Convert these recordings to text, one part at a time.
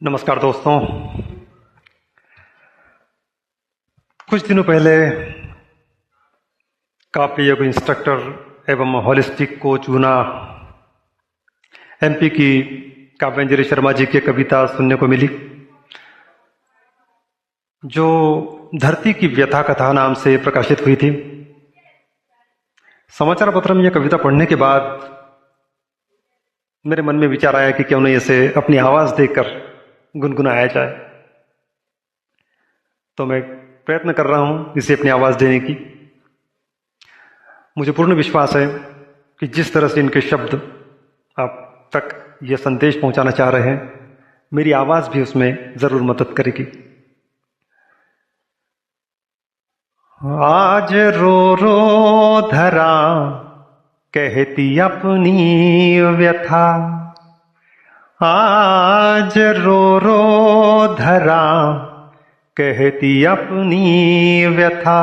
नमस्कार दोस्तों। कुछ दिनों पहले काफी योग इंस्ट्रक्टर एवं होलिस्टिक कोच चुना एमपी की काव्यांजलि शर्मा जी की कविता सुनने को मिली, जो धरती की व्यथा कथा नाम से प्रकाशित हुई थी। समाचार पत्र में यह कविता पढ़ने के बाद मेरे मन में विचार आया कि क्यों नहीं इसे अपनी आवाज देकर गुनगुनाया जाए। तो मैं प्रयत्न कर रहा हूं इसे अपनी आवाज देने की। मुझे पूर्ण विश्वास है कि जिस तरह से इनके शब्द आप तक यह संदेश पहुंचाना चाह रहे हैं, मेरी आवाज भी उसमें जरूर मदद करेगी। आज रो रो धरा कहती अपनी व्यथा, आज रो रो धरा कहती अपनी व्यथा,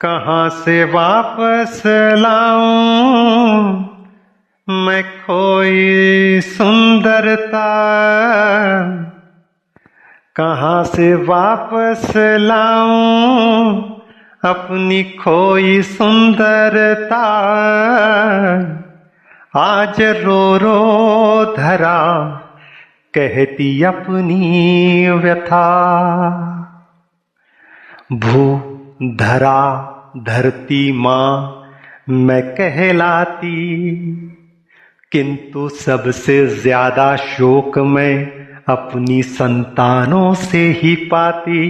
कहाँ से वापस लाऊं मैं खोई सुंदरता, कहाँ से वापस लाऊं अपनी खोई सुंदरता, आज रो रो धरा कहती अपनी व्यथा। भू धरा धरती माँ मैं कहलाती, किंतु सबसे ज्यादा शोक मैं अपनी संतानों से ही पाती।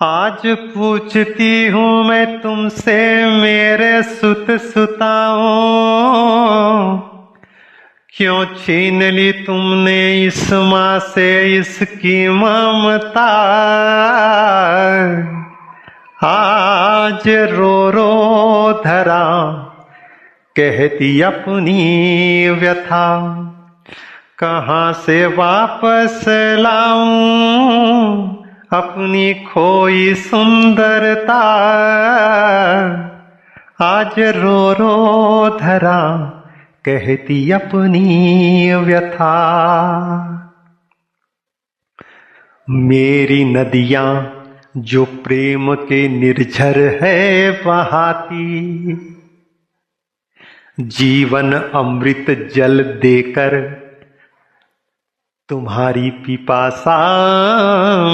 आज पूछती हूँ मैं तुमसे मेरे सुत सुताओं, क्यों छीन ली तुमने इस माँ से इसकी ममता। आज रो रो धरा कहती अपनी व्यथा, कहाँ से वापस लाऊं अपनी खोई सुंदरता, आज रो रो धरा कहती अपनी व्यथा। मेरी नदियां जो प्रेम के निर्झर है बहाती, जीवन अमृत जल देकर तुम्हारी पिपासा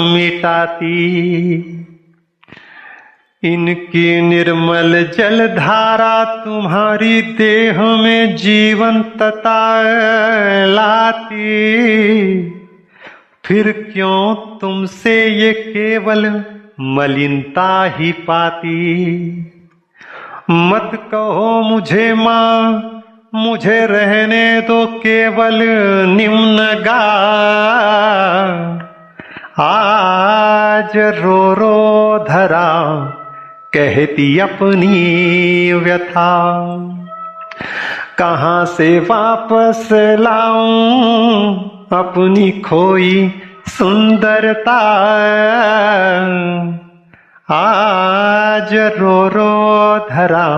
मिटाती, इनकी निर्मल जल धारा तुम्हारी देह में जीवंतता लाती, फिर क्यों तुमसे ये केवल मलिनता ही पाती। मत कहो मुझे माँ, मुझे रहने दो केवल निम्नगार, आज रो रो धरा कहती अपनी व्यथा, कहाँ से वापस लाऊं अपनी खोई सुंदरता, आज रो रो धरा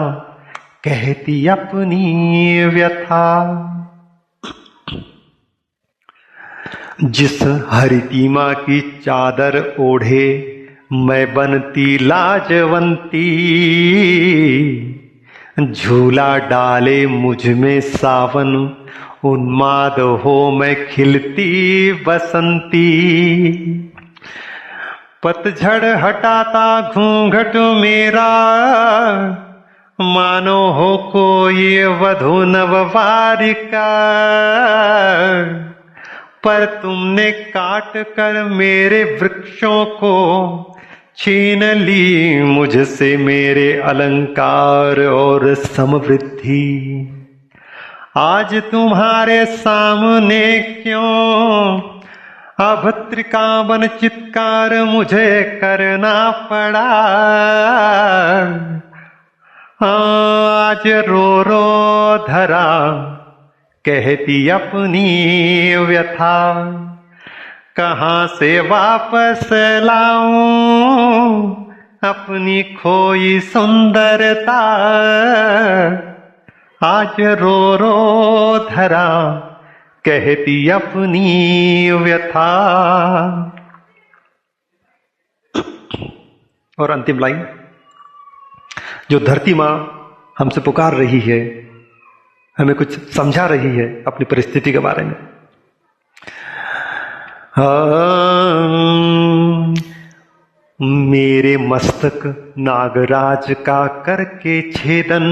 कहती अपनी व्यथा। जिस हरितिमा की चादर ओढ़े मैं बनती लाजवंती, झूला डाले मुझ में सावन उन्माद हो मैं खिलती बसंती, पतझड़ हटाता घूंघट मेरा मानो हो कोई वधू नववारिका, पर तुमने काट कर मेरे वृक्षों को छीन ली मुझसे मेरे अलंकार और समृद्धि। आज तुम्हारे सामने क्यों अभद्रिका बन चित्कार मुझे करना पड़ा, आज रो रो धरा कहती अपनी व्यथा, कहाँ से वापस लाऊं अपनी खोई सुंदरता, आज रो रो धरा कहती अपनी व्यथा। और अंतिम लाइन, जो धरती माँ हमसे पुकार रही है, हमें कुछ समझा रही है अपनी परिस्थिति के बारे में। मेरे मस्तक नागराज का करके छेदन,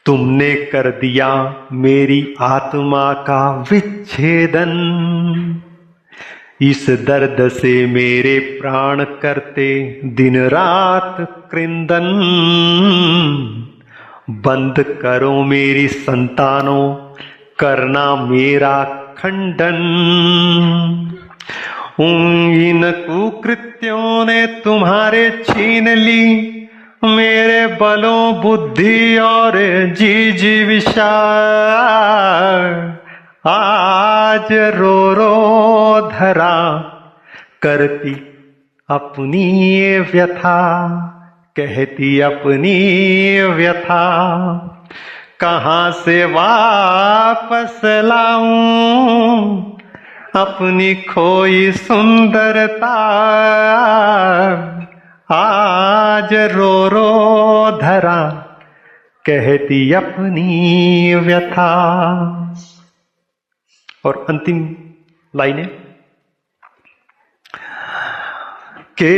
तुमने कर दिया मेरी आत्मा का विच्छेदन। इस दर्द से मेरे प्राण करते दिन रात क्रंदन। बंद करो मेरी संतानों करना मेरा खंडन। इन कुकृत्यों ने तुम्हारे छीन ली मेरे बलों बुद्धि और जी विशाल। आज रो रो धरा करती अपनी व्यथा, कहती अपनी व्यथा। कहाँ से वापस लाऊं अपनी खोई सुंदरता। आज रो रो धरा कहती अपनी व्यथा। और अंतिम लाइनें के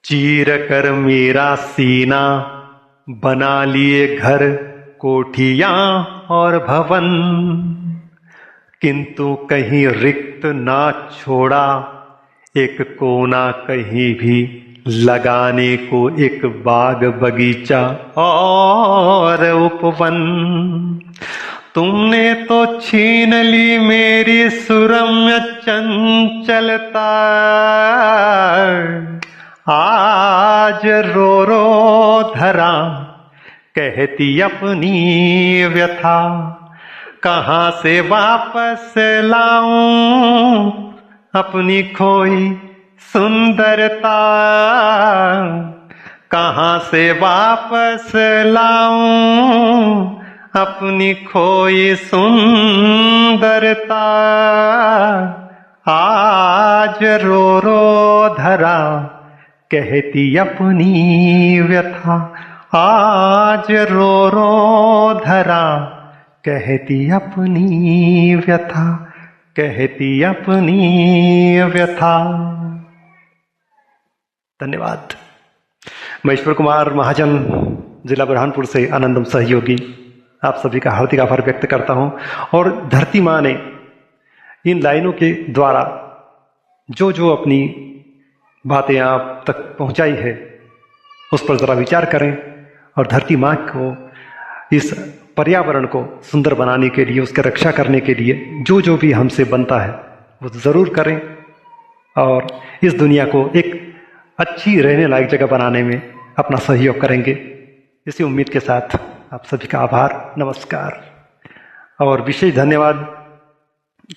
चीर कर मेरा सीना बना लिए घर कोठियां और भवन। किंतु कहीं रिक्त ना छोड़ा एक कोना कहीं भी लगाने को, एक बाग बगीचा और उपवन। तुमने तो छीन ली मेरी सुरम्य चंचलता। आज रो रो धरा कहती अपनी व्यथा। कहाँ से वापस लाऊं अपनी खोई सुंदरता। कहाँ से वापस लाऊं अपनी खोई सुंदरता। आज रो रो धरा कहती अपनी व्यथा। आज रो रो धरा कहती अपनी व्यथा, कहती अपनी व्यथा। धन्यवाद। मैं ईश्वर कुमार महाजन, जिला बुरहानपुर से आनंदम सहयोगी, आप सभी का हार्दिक आभार व्यक्त करता हूं। और धरती माँ ने इन लाइनों के द्वारा जो जो अपनी बातें आप तक पहुंचाई है उस पर जरा विचार करें और धरती माँ को, इस पर्यावरण को सुंदर बनाने के लिए, उसकी रक्षा करने के लिए जो जो भी हमसे बनता है वो जरूर करें और इस दुनिया को एक अच्छी रहने लायक जगह बनाने में अपना सहयोग करेंगे। इसी उम्मीद के साथ आप सभी का आभार, नमस्कार। और विशेष धन्यवाद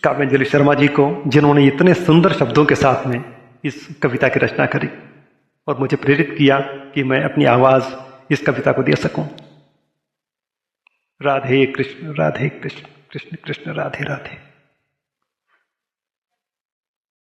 काव्यांजलि शर्मा जी को, जिन्होंने इतने सुंदर शब्दों के साथ में इस कविता की रचना करी और मुझे प्रेरित किया कि मैं अपनी आवाज इस कविता को दे सकूं। राधे कृष्ण, राधे कृष्ण, कृष्ण कृष्ण, राधे राधे।